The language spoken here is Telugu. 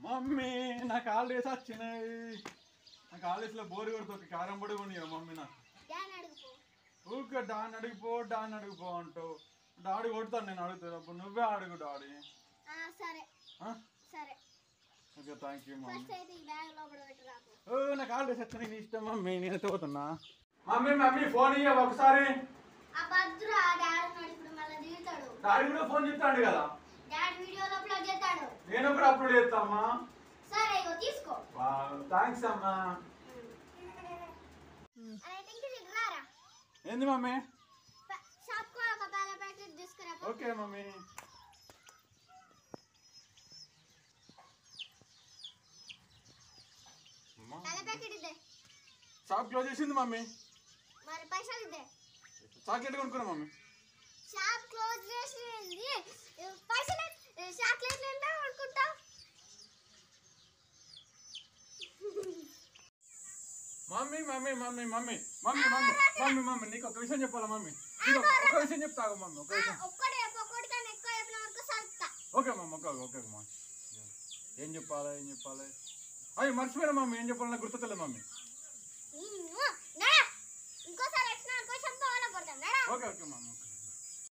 మమ్మీ నాకు హాలిడేస్ వచ్చినాయి. నాకు హాలిడేస్లో బోర్ కొడుతుంది. కారం పొడి కొని మమ్మీ నాకు. ఊరికే డాన్ అడిగిపో అంటావు. డాడీ కొడతాను నేను అడుగుతాను. అప్పుడు నువ్వే అడుగు daddy. Okay thank you mummy. నాకు హాలిడేస్ వచ్చినాయి. నీ ఇష్టం మమ్మీ. నేను పోతున్నా. మమ్మీ ఫోన్ ఇయ్య ఒకసారి. డాడీ కూడా ఫోన్ చెప్తాడు కదా. నేను కూడా అప్లోడ్ చేస్తామా. థ్యాంక్స్ అమ్మా. ఏంది mummy? Okay mummy. Shop close చేసింది మమ్మీ. చాక్లెట్ కొనుక్కున్నా మమ్మీ. షాప్ క్లోజ్ చేసింది. పైసలు చాక్లెట్లు ఎంత కొనుక్కుంటావు? Mummy mummy mummy mummy mummy mummy mummy mummy నీకు ఒక విషయం చెప్పాలా మమ్మీ? ఒక విషయం చెప్తావు మమ్మీ. ఒక విషయం. Okay mummy. Okay mummy. ఏం చెప్పాలి అయ్యి మర్చిపోయినా మమ్మీ. ఏం చెప్పాలి నాకు గుర్తులేదు మమ్మీ. Okay mummy.